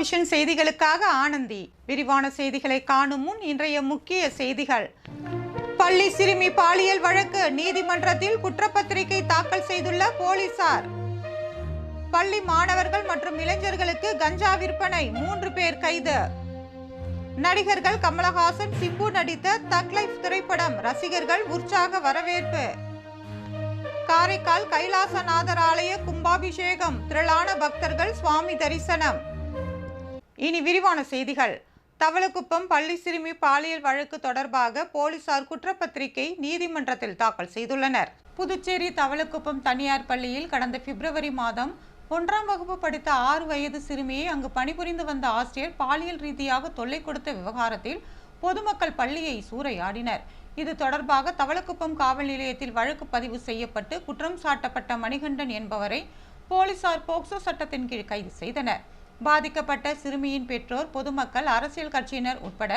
Vision செய்திகளுக்காக ஆனந்தி. விரிவான செய்திகளை காணும் முன் இன்றைய முக்கிய செய்திகள். பள்ளி சிறுமி பாலியல் வழக்கு, நீதிமன்றத்தில் குற்றப்பத்திரிகை தாக்கல் செய்துள்ள போலீசார். பள்ளி மாணவர்கள் மற்றும் இளைஞர்களுக்கு கஞ்சா விற்பனை, 3 பேர் கைது. நடிகர்கள் கமலஹாசன், சிம்பு நடித்த தக் லைஃப் திரைப்படம், ரசிகர்கள் உற்சாக வரவேற்பு. காரைக்கால் கைலாசநாதர் ஆலய கும்பாபிஷேகம், திரளான பக்தர்கள் சுவாமி தரிசனம். இனி விரிவான செய்திகள். தவளக்குப்பம் பள்ளி சிறுமி பாலியல் வழக்கு தொடர்பாக போலீசார் குற்றப்பத்திரிகை நீதிமன்றத்தில் தாக்கல் செய்துள்ளனர். புதுச்சேரி தவளக்குப்பம் தனியார் பள்ளியில் கடந்த பிப்ரவரி மாதம் 1ஆம் வகுப்பு படித்த 6 வயது சிறுமியை அங்கு பணிபுரிந்து வந்த ஆசிரியர் பாலியல் ரீதியாக தொல்லை கொடுத்த விவகாரத்தில் பொதுமக்கள் பள்ளியை சூறையாடினர். இது தொடர்பாக தவளக்குப்பம் காவல் நிலையத்தில் வழக்கு பதிவு செய்யப்பட்டு குற்றம் சாட்டப்பட்ட மணிகண்டன் என்பவரை போலீசார் போக்சோ சட்டத்தின் கீழ் கைது செய்தனர். பாதிக்கப்பட்ட சிறுமியின் பெற்றோர், பொதுமக்கள், அரசியல் கட்சியினர் உட்பட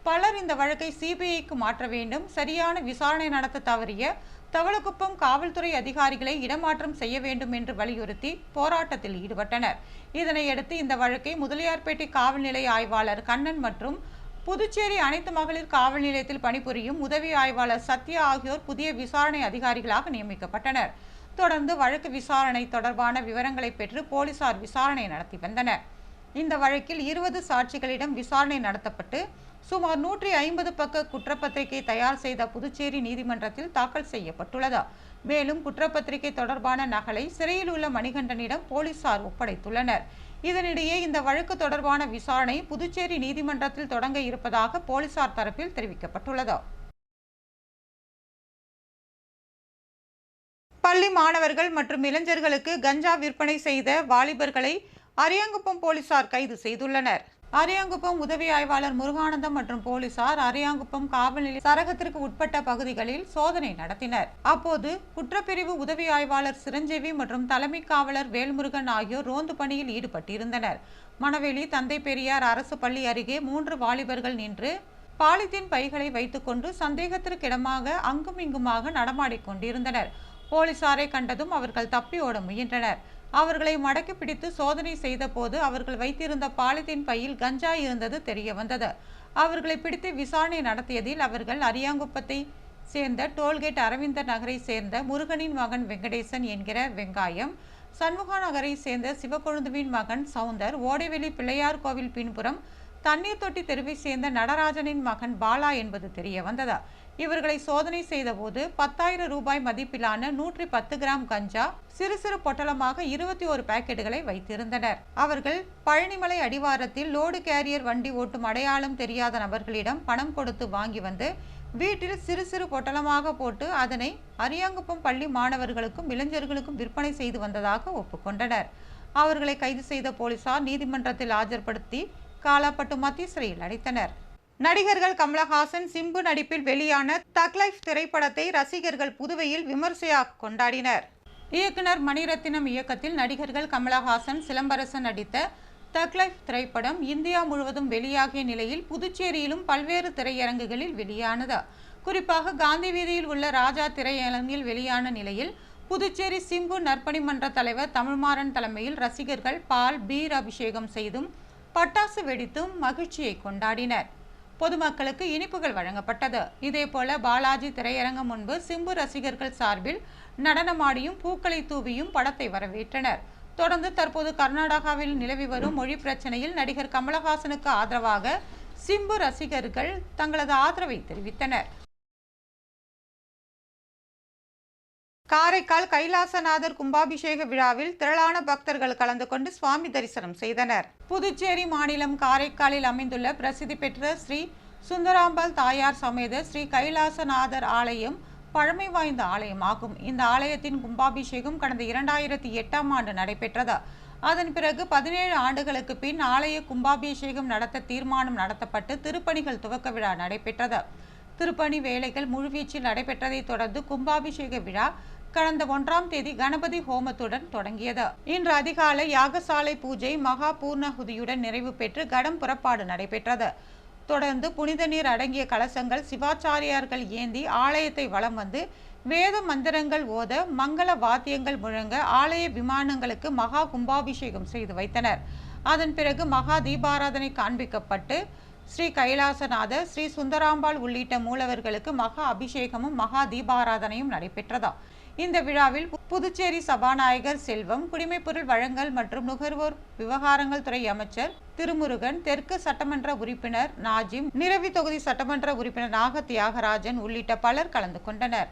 பலர் இந்த வழக்கை சிபிஐக்கு மாற்ற வேண்டும், சரியான விசாரணை நடத்த தவறிய தவளக்குப்பம் காவல்துறை அதிகாரிகளை இடமாற்றம் செய்ய வேண்டும் என்று வலியுறுத்தி போராட்டத்தில் ஈடுபட்டனர். இதனையடுத்து இந்த வழக்கை முதலியார்பேட்டை காவல் நிலைய ஆய்வாளர் கண்ணன் மற்றும் புதுச்சேரி அனைத்து மகளிர் காவல் நிலையத்தில் பணிபுரியும் உதவி ஆய்வாளர் சத்யா ஆகியோர் புதிய விசாரணை அதிகாரிகளாக நியமிக்கப்பட்டனர். தொடர்ந்து வழக்கு விசாரணை தொடர்பான விவரங்களை பெற்று போலீசார் விசாரணை நடத்தி வந்தனர். இந்த வழக்கில் 20 சாட்சிகளிடம் விசாரணை நடத்தப்பட்டு சுமார் 150 பக்க குற்றப்பத்திரிகை தயார் செய்த புதுச்சேரி நீதிமன்றத்தில் தாக்கல் செய்யப்பட்டுள்ளது. மேலும் குற்றப்பத்திரிகை தொடர்பான நகலை சிறையில் உள்ள மணிகண்டனிடம் போலீசார் ஒப்படைத்துள்ளனர். இதனிடையே இந்த வழக்கு தொடர்பான விசாரணை புதுச்சேரி நீதிமன்றத்தில் தொடங்க இருப்பதாக போலீசார் தரப்பில் தெரிவிக்கப்பட்டுள்ளது. பள்ளி மாணவர்கள் மற்றும் இளைஞர்களுக்கு கஞ்சா விற்பனை செய்த வாலிபர்களை அரியாங்குப்பம் போலீசார் கைது செய்துள்ளனர். அரியாங்குப்பம் உதவி ஆய்வாளர் முருகானந்தம் மற்றும் போலீசார் அரியாங்குப்பம் காவல் நிலைய சரகத்திற்கு உட்பட்ட பகுதிகளில் சோதனை நடத்தினர். அப்போது குற்றப்பிரிவு உதவி ஆய்வாளர் சிரஞ்சீவி மற்றும் தலைமை காவலர் வேல்முருகன் ஆகியோர் ரோந்து பணியில் ஈடுபட்டிருந்தனர். மணவெளி தந்தை பெரியார் அரசு பள்ளி அருகே 3 வாலிபர்கள் நின்று பாலித்தீன் பைகளை வைத்துக்கொண்டு சந்தேகத்திற்கிடமாக அங்கும் இங்குமாக நடமாடிக்கொண்டிருந்தனர். போலீசாரை கண்டதும் அவர்கள் தப்பி ஓட முயன்றனர். அவர்களை மடக்கி பிடித்து சோதனை செய்த போது அவர்கள் வைத்திருந்த பாலித்தீன் பையில் கஞ்சா இருந்தது தெரிய வந்தது. அவர்களை பிடித்து விசாரணை நடத்தியதில் அவர்கள் அரியாங்குப்பத்தை சேர்ந்த டோல்கேட் அரவிந்தர் நகரை சேர்ந்த முருகனின் மகன் வெங்கடேசன் என்கிற வெங்காயம், சண்முகா நகரை சேர்ந்த சிவக்கொழுந்துவின் மகன் சவுந்தர், ஓடைவெளி பிள்ளையார் கோவில் பின்புறம் தண்ணீர் தொட்டி தெருவை சேர்ந்த நடராஜனின் மகன் பாலா என்பது தெரிய வந்தது. இவர்களை சோதனை செய்த போது 10,000 ரூபாய் மதிப்பிலான 110 கிராம் கஞ்சா சிறு சிறு பொட்டலமாக 21 பாக்கெட்டுகளை வைத்திருந்தனர். அவர்கள் பழனிமலை அடிவாரத்தில் லோடு கேரியர் வண்டி ஓட்டும் அடையாளம் தெரியாத நபர்களிடம் பணம் கொடுத்து வாங்கி வந்து வீட்டில் சிறு சிறு பொட்டலமாக போட்டு அதனை அரியாங்குப்பம் பள்ளி மாணவர்களுக்கும் இளைஞர்களுக்கும் விற்பனை செய்து வந்ததாக ஒப்புக்கொண்டனர். அவர்களை கைது செய்த போலீசார் நீதிமன்றத்தில் ஆஜர்படுத்தி காலாப்பட்டு மத்திய சிறையில் அடைத்தனர். நடிகர்கள் கமலஹாசன், சிம்பு நடிப்பில் வெளியான தக் லைஃப் திரைப்படத்தை ரசிகர்கள் புதுவையில் விமர்சையாக கொண்டாடினர். இயக்குனர் மணிரத்னம் இயக்கத்தில் நடிகர்கள் கமலஹாசன், சிலம்பரசன் நடித்த தக் லைஃப் திரைப்படம் இந்தியா முழுவதும் வெளியாகிய நிலையில் புதுச்சேரியிலும் பல்வேறு திரையரங்குகளில் வெளியானது. குறிப்பாக காந்தி வீதியில் உள்ள ராஜா திரையரங்கில் வெளியான நிலையில் புதுச்சேரி சிம்பு நற்பணி மன்ற தலைவர் தமிழ்மாறன் தலைமையில் ரசிகர்கள் பால், பீர் அபிஷேகம் செய்தும் பட்டாசு வெடித்தும் மகிழ்ச்சியை கொண்டாடினர். பொதுமக்களுக்கு இனிப்புகள் வழங்கப்பட்டது. இதேபோல பாலாஜி திரையரங்கம் முன்பு சிம்பு ரசிகர்கள் சார்பில் நடனமாடியும் பூக்களை தூவியும் படத்தை வரவேற்றனர். தொடர்ந்து தற்போது கர்நாடகாவில் நிலவி வரும் மொழி பிரச்சனையில் நடிகர் கமலஹாசனுக்கு ஆதரவாக சிம்பு ரசிகர்கள் தங்களது ஆதரவை தெரிவித்தனர். காரைக்கால் கைலாசநாதர் கும்பாபிஷேக விழாவில் திரளான பக்தர்கள் கலந்து கொண்டு சுவாமி தரிசனம் செய்தனர். புதுச்சேரி மாநிலம் காரைக்காலில் அமைந்துள்ள பிரசித்தி பெற்ற ஸ்ரீ சுந்தராம்பாள் தாயார் சமேத ஸ்ரீ கைலாசநாதர் ஆலயம் பழமை வாய்ந்த ஆலயமாகும். இந்த ஆலயத்தின் கும்பாபிஷேகம் கடந்த 2008ஆம் ஆண்டு நடைபெற்றது. அதன் பிறகு 17 ஆண்டுகளுக்கு பின் ஆலய கும்பாபிஷேகம் நடத்த தீர்மானம் நடத்தப்பட்டு திருப்பணிகள் துவக்க விழா நடைபெற்றது. திருப்பணி வேலைகள் முழுவீச்சில் நடைபெற்றதை தொடர்ந்து கும்பாபிஷேக விழா கடந்த 1ஆம் தேதி கணபதி ஹோமத்துடன் தொடங்கியது. இன்று அதிகாலை யாகசாலை பூஜை மகா பூர்ணகுதியுடன் நிறைவு பெற்று கடம் புறப்பாடு நடைபெற்றது. தொடர்ந்து புனித நீர் அடங்கிய கலசங்கள் சிவாச்சாரியார்கள் ஏந்தி ஆலயத்தை வலம் வந்து வேத மந்திரங்கள் ஓத மங்கள வாத்தியங்கள் முழங்க ஆலய விமானங்களுக்கு மகா கும்பாபிஷேகம் செய்து வைத்தனர். அதன் பிறகு மகா தீபாராதனை காண்பிக்கப்பட்டு ஸ்ரீ கைலாசநாதர், ஸ்ரீ சுந்தராம்பாள் உள்ளிட்ட மூலவர்களுக்கு மகா அபிஷேகமும் மகா தீபாராதனையும் நடைபெற்றதா. இந்த விழாவில் புதுச்சேரி சபாநாயகர் செல்வம், குடிமைப்பொருள் வழங்கல் மற்றும் நுகர்வோர் விவகாரங்கள் துறை அமைச்சர் திருமுருகன், தெற்கு சட்டமன்ற உறுப்பினர் நாஜிம், நிரவி தொகுதி சட்டமன்ற உறுப்பினர் நாக தியாகராஜன் உள்ளிட்ட பலர் கலந்து கொண்டனர்.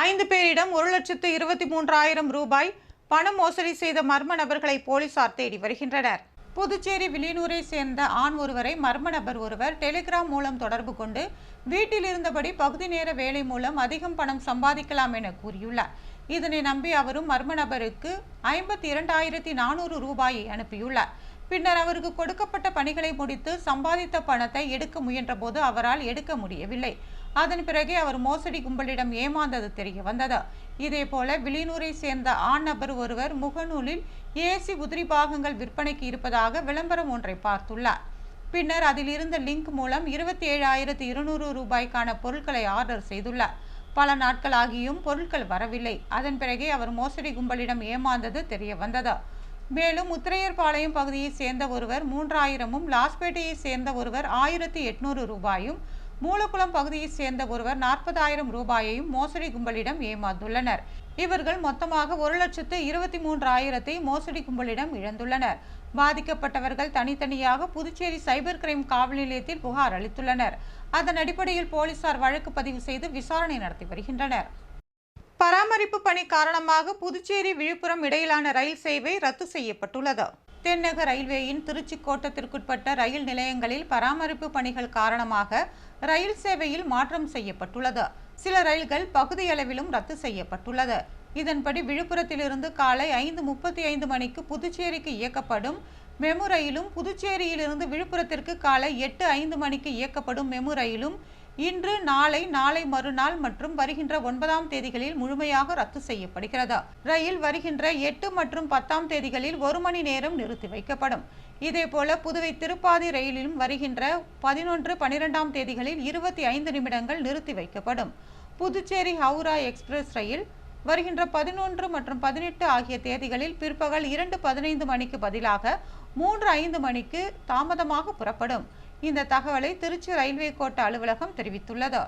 5 பேரிடம் 1,23,000 ரூபாய் பண மோசடி செய்த மர்ம நபர்களை போலீசார் தேடி வருகின்றனர். புதுச்சேரி வில்லியனூரை சேர்ந்த ஆண் ஒருவரை மர்ம நபர் ஒருவர் டெலிகிராம் மூலம் தொடர்பு கொண்டு வீட்டில் இருந்தபடி பகுதி நேர வேலை மூலம் அதிகம் பணம் சம்பாதிக்கலாம் என கூறியுள்ளார். இதனை நம்பி அவரும் மர்ம நபருக்கு 52,400 ரூபாயை அனுப்பியுள்ளார். பின்னர் அவருக்கு கொடுக்கப்பட்ட பணிகளை முடித்து சம்பாதித்த பணத்தை எடுக்க முயன்ற போது அவரால் எடுக்க முடியவில்லை. அதன் பிறகே அவர் மோசடி கும்பலிடம் ஏமாந்தது தெரிய வந்தது. இதேபோல வில்லியனூரை சேர்ந்த ஆண் நபர் ஒருவர் முகநூலில் ஏசி உதிரி பாகங்கள் விற்பனைக்கு இருப்பதாக விளம்பரம் ஒன்றை பார்த்துள்ளார். பின்னர் அதில் இருந்த லிங்க் மூலம் 27,200 ரூபாய்க்கான பொருட்களை ஆர்டர் செய்துள்ளார். பல நாட்களாகியும் பொருட்கள் வரவில்லை. அதன் பிறகே அவர் மோசடி கும்பலிடம் ஏமாந்தது தெரிய வந்தது. மேலும் உத்திரையர்பாளையம் பகுதியை சேர்ந்த ஒருவர் 3,000, லாஸ்பேட்டையை சேர்ந்த ஒருவர் 1,800 ரூபாயும், மூலக்குளம் பகுதியை சேர்ந்த ஒருவர் 40,000 ரூபாயையும் மோசடி கும்பலிடம் ஏமாந்துள்ளனர். இவர்கள் மொத்தமாக 1,23,000 மோசடி கும்பலிடம் இழந்துள்ளனர். பாதிக்கப்பட்டவர்கள் தனித்தனியாக புதுச்சேரி சைபர் கிரைம் காவல் நிலையத்தில் புகார் அளித்துள்ளனர். அதன் அடிப்படையில் போலீசார் வழக்கு பதிவு செய்து விசாரணை நடத்தி வருகின்றனர். பராமரிப்பு பணி காரணமாக புதுச்சேரி விழுப்புரம் இடையிலான ரயில் சேவை ரத்து செய்யப்பட்டுள்ளது. தென்னக ரயில்வேயின் திருச்சி கோட்டத்திற்குட்பட்ட ரயில் நிலையங்களில் பராமரிப்பு பணிகள் காரணமாக ரயில் சேவையில் மாற்றம் செய்யப்பட்டுள்ளது. சில ரயில்கள் பகுதியளவிலும் ரத்து செய்யப்பட்டுள்ளது. இதன்படி விழுப்புரத்திலிருந்து காலை 5:35 மணிக்கு புதுச்சேரிக்கு இயக்கப்படும் மெமு ரயிலும், புதுச்சேரியிலிருந்து விழுப்புரத்திற்கு காலை 8:05 மணிக்கு இயக்கப்படும் மெமு ரயிலும் இன்று, நாளை மறுநாள் மற்றும் வருகின்ற 9ஆம் தேதிகளில் முழுமையாக ரத்து செய்யப்படுகிறது. ரயில் வருகின்ற 8 மற்றும் 10ஆம் தேதிகளில் 1 மணி நேரம் நிறுத்தி வைக்கப்படும். இதேபோல புதுவை திருப்பாதி ரயிலிலும் வருகின்ற 11, 12ஆம் தேதிகளில் 25 நிமிடங்கள் நிறுத்தி வைக்கப்படும். புதுச்சேரி ஹவுரா எக்ஸ்பிரஸ் ரயில் வருகின்ற 11 மற்றும் 18 ஆகிய தேதிகளில் பிற்பகல் 2:15 மணிக்கு பதிலாக 3:05 மணிக்கு தாமதமாக புறப்படும். இந்த தகவலை திருச்சி ரயில்வே கோட்ட அலுவலகம் தெரிவித்துள்ளது.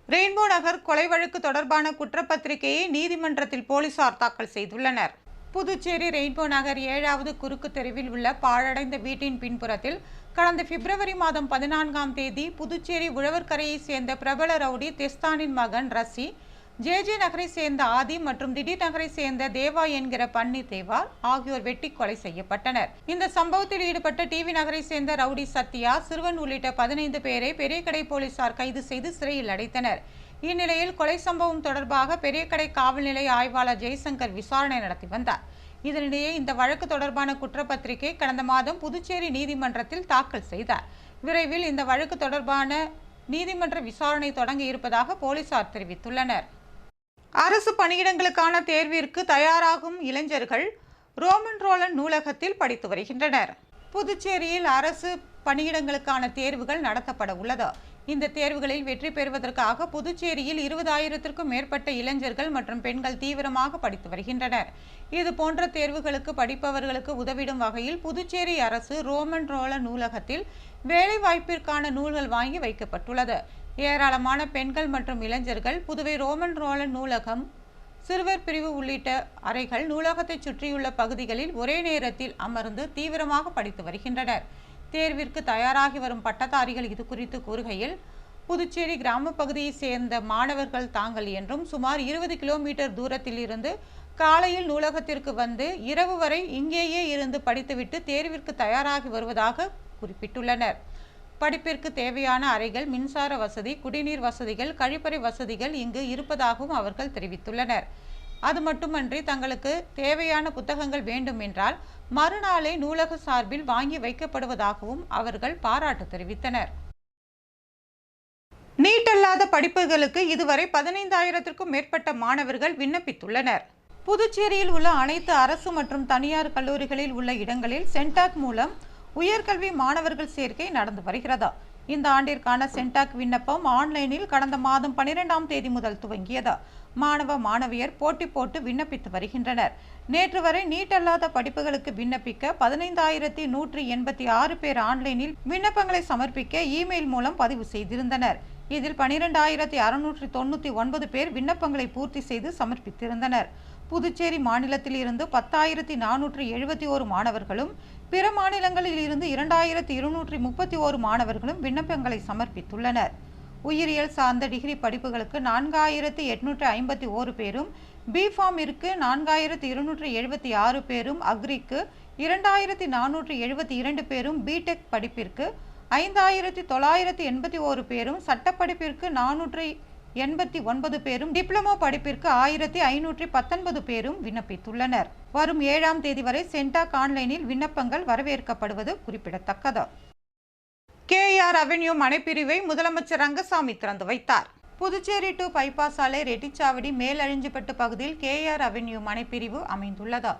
ரெயின்போ நகர் கொலை வழக்கு தொடர்பான குற்றப்பத்திரிகையை நீதிமன்றத்தில் போலீசார் தாக்கல் செய்துள்ளனர். புதுச்சேரி ரெயின்போ நகர் 7வது குறுக்கு தெருவில் உள்ள பாழடைந்த வீட்டின் பின்புறத்தில் கடந்த பிப்ரவரி மாதம் 14ஆம் தேதி புதுச்சேரி உழவர்கரையை சேர்ந்த பிரபல ரவுடி தெஸ்தானின் மகன் ரசி, ஜே நகரை சேர்ந்த ஆதி மற்றும் திடீர் நகரை சேர்ந்த தேவா என்கிற பன்னி தேவா ஆகியோர் வெட்டி கொலை செய்யப்பட்டனர். இந்த சம்பவத்தில் ஈடுபட்ட டிவி நகரை சேர்ந்த ரவுடி சத்யா, சிறுவன் உள்ளிட்ட 15 பேரை பெரியகடை போலீசார் கைது செய்து சிறையில் அடைத்தனர். இந்நிலையில் கொலை சம்பவம் தொடர்பாக பெரியகடை காவல் நிலைய ஆய்வாளர் ஜெய்சங்கர் விசாரணை நடத்தி வந்தார். இதனிடையே இந்த வழக்கு தொடர்பான குற்றப்பத்திரிகை கடந்த மாதம் புதுச்சேரி நீதிமன்றத்தில் தாக்கல் செய்தார். விரைவில் இந்த வழக்கு தொடர்பான நீதிமன்ற விசாரணை தொடங்க இருப்பதாக போலீசார் தெரிவித்துள்ளனர். அரசு பணியிடங்களுக்கான தேர்விற்கு தயாராகும் இளைஞர்கள் ரோமன் ரோலண்ட் நூலகத்தில் படித்து வருகின்றனர். புதுச்சேரியில் அரசு பணியிடங்களுக்கான தேர்வுகள் நடத்தப்பட உள்ளது. இந்த தேர்வுகளில் வெற்றி பெறுவதற்காக புதுச்சேரியில் 20,000க்கும் மேற்பட்ட இளைஞர்கள் மற்றும் பெண்கள் தீவிரமாக படித்து வருகின்றனர். இது போன்ற தேர்வுகளுக்கு படிப்பவர்களுக்கு உதவிடும் வகையில் புதுச்சேரி அரசு ரோமன் ரோலண்ட் நூலகத்தில் வேலைவாய்ப்பிற்கான நூல்கள் வாங்கி வைக்கப்பட்டுள்ளது. ஏராளமான பெண்கள் மற்றும் இளைஞர்கள் புதுவை ரோமன் ரோலண்ட் நூலகம், சிறுவர் பிரிவு உள்ளிட்ட அறைகள், நூலகத்தை சுற்றியுள்ள பகுதிகளில் ஒரே நேரத்தில் அமர்ந்து தீவிரமாக படித்து வருகின்றனர். தேர்விற்கு தயாராகி வரும் பட்டதாரிகள் இது குறித்து கூறுகையில், புதுச்சேரி கிராம பகுதியை சேர்ந்த மாணவர்கள் தாங்கள் என்றும் சுமார் 20 கிலோமீட்டர் தூரத்தில் இருந்து காலையில் நூலகத்திற்கு வந்து இரவு வரை இங்கேயே இருந்து படித்துவிட்டு தேர்விற்கு தயாராகி வருவதாக குறிப்பிட்டுள்ளனர். படிப்பிற்கு தேவையான அறைகள், மின்சார வசதி, குடிநீர் வசதிகள், கழிப்பறை வசதிகள் இங்கு இருப்பதாகவும் அவர்கள் தெரிவித்துள்ளனர். அது மட்டுமன்றி தங்களுக்கு தேவையான புத்தகங்கள் வேண்டும் என்றால் மறுநாளே நூலக சார்பில் வாங்கி வைக்கப்படுவதாகவும் அவர்கள் பாராட்டு தெரிவித்தனர். நீட் அல்லாத படிப்புகளுக்கு இதுவரை 15,000க்கும் மேற்பட்ட மாணவர்கள் விண்ணப்பித்துள்ளனர். புதுச்சேரியில் உள்ள அனைத்து அரசு மற்றும் தனியார் கல்லூரிகளில் உள்ள இடங்களில் சென்டாக் மூலம் உயர்கல்வி மாணவர்கள் சேர்க்கை நடந்து வருகிறது. இந்த ஆண்டிற்கான சென்டாக் விண்ணப்பம் ஆன்லைனில் கடந்த மாதம் 12ஆம் தேதி முதல் துவங்கியது. மாணவ மாணவியர் போட்டி போட்டு விண்ணப்பித்து வருகின்றனர். நேற்று வரை நீட் அல்லாத படிப்புகளுக்கு விண்ணப்பிக்க 15,186 பேர் ஆன்லைனில் விண்ணப்பங்களை சமர்ப்பிக்க இமெயில் மூலம் பதிவு செய்திருந்தனர். இதில் 12,699 பேர் விண்ணப்பங்களை பூர்த்தி செய்து சமர்ப்பித்திருந்தனர். புதுச்சேரி மாநிலத்தில் இருந்து 10,471 மாணவர்களும், பிற மாநிலங்களில் இருந்து 2,231 மாணவர்களும் விண்ணப்பங்களை சமர்ப்பித்துள்ளனர். உயிரியல் சார்ந்த டிகிரி படிப்புகளுக்கு 4,851 பேரும், பிஃபார்மிற்கு 4,276 பேரும், அக்ரிக்கு 2,472 பேரும், பிடெக் படிப்பிற்கு 5,981 பேரும், சட்டப்படிப்பிற்கு 489 பேரும், டிப்ளமோ படிப்பிற்கு 1,519 பேரும் விண்ணப்பித்துள்ளனர். வரும் 7ஆம் தேதி வரை சென்டாக் ஆன்லைனில் விண்ணப்பங்கள் வரவேற்கப்படுவது குறிப்பிடத்தக்கது. கேஆர் அவென்யூ மனைப்பிரிவை முதலமைச்சர் ரங்கசாமி திறந்து வைத்தார். புதுச்சேரி டு பைபாஸ் சாலை ரெட்டிச்சாவடி மேலழிஞ்சிப்பட்டு பகுதியில் கேஆர் அவென்யூ மனைப்பிரிவு அமைந்துள்ளது.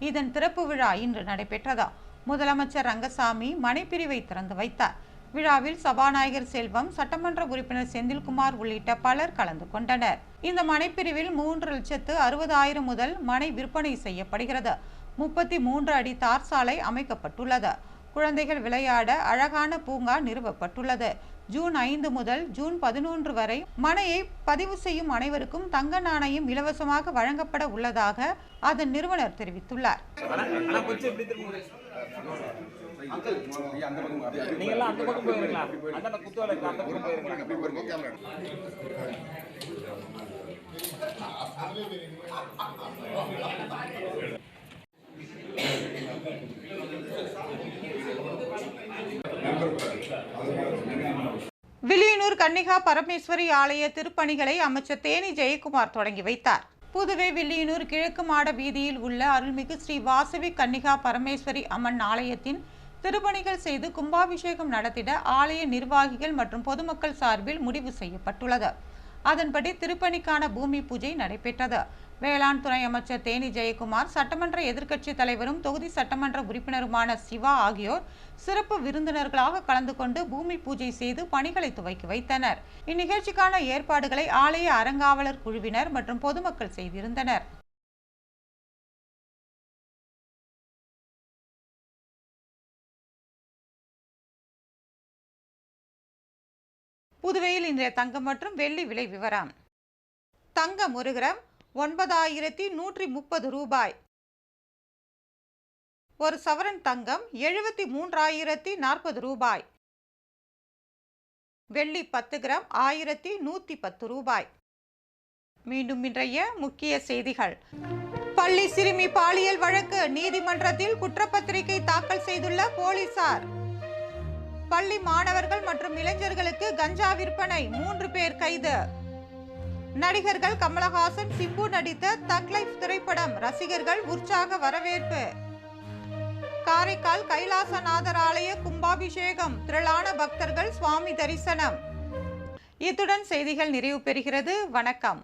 இதன் திறப்பு விழா இன்று நடைபெற்றது. முதலமைச்சர் ரங்கசாமி மனைப்பிரிவை திறந்து வைத்தார். விழாவில் சபாநாயகர் செல்வம், சட்டமன்ற உறுப்பினர் செந்தில்குமார் உள்ளிட்ட பலர் கலந்து கொண்டனர். இந்த மனைப்பிரிவில் 3,60,000 முதல் மனை விற்பனை செய்யப்படுகிறது. 33 அடி தார் சாலை அமைக்கப்பட்டுள்ளது. குழந்தைகள் விளையாட அழகான பூங்கா நிறுவப்பட்டுள்ளது. ஜூன் 5 முதல் ஜூன் 11 வரை மனையை பதிவு செய்யும் அனைவருக்கும் தங்க நாணயம் இலவசமாக வழங்கப்பட உள்ளதாக அதன் நிறுவனர் தெரிவித்துள்ளார். வில்லியனூர் கன்னிகா பரமேஸ்வரி ஆலய திருப்பணிகளை அமைச்சர் தேனி ஜெயக்குமார் தொடங்கி வைத்தார். புதுவை வில்லியனூர் கிழக்கு மாட வீதியில் உள்ள அருள்மிகு ஸ்ரீ வாசவி கன்னிகா பரமேஸ்வரி அம்மன் ஆலயத்தின் திருப்பணிகள் செய்து கும்பாபிஷேகம் நடத்திட ஆலய நிர்வாகிகள் மற்றும் பொதுமக்கள் சார்பில் முடிவு செய்யப்பட்டுள்ளது. அதன்படி திருப்பணிக்கான பூமி பூஜை நடைபெற்றது. வேளாண் துறை அமைச்சர் தேனி ஜெயக்குமார், சட்டமன்ற எதிர்க்கட்சி தலைவரும் தொகுதி சட்டமன்ற உறுப்பினருமான சிவா ஆகியோர் சிறப்பு விருந்தினர்களாக கலந்து கொண்டு பூமி பூஜை செய்து பணிகளை துவக்கி வைத்தனர். இந்நிகழ்ச்சிக்கான ஏற்பாடுகளை ஆலய அறங்காவலர் குழுவினர் மற்றும் பொதுமக்கள் செய்திருந்தனர். புதுவையில் இன்றைய தங்கம் மற்றும் வெள்ளி விலை விவரம். தங்கம் 1 கிராம் 9,130 ரூபாய். ஒரு சவரன் தங்கம் 73,040 ரூபாய். வெள்ளி 10 கிராம் 1,110 ரூபாய். மீண்டும் இன்றைய முக்கிய செய்திகள். பள்ளி சிறுமி பாலியல் வழக்கு நீதிமன்றத்தில் குற்றப்பத்திரிகை தாக்கல் செய்துள்ள போலீசார். பள்ளி மாணவர்கள் மற்றும் இளைஞர்களுக்கு கஞ்சா விற்பனை, 3 பேர் கைது. நடிகர்கள் கமலஹாசன், சிம்பு நடித்த தக் லைஃப் திரைப்படம் ரசிகர்கள் உற்சாக வரவேற்பு. காரைக்கால் கைலாசநாதர் ஆலய கும்பாபிஷேகம், திரளான பக்தர்கள் சுவாமி தரிசனம். இத்துடன் செய்திகள் நிறைவு பெறுகிறது. வணக்கம்.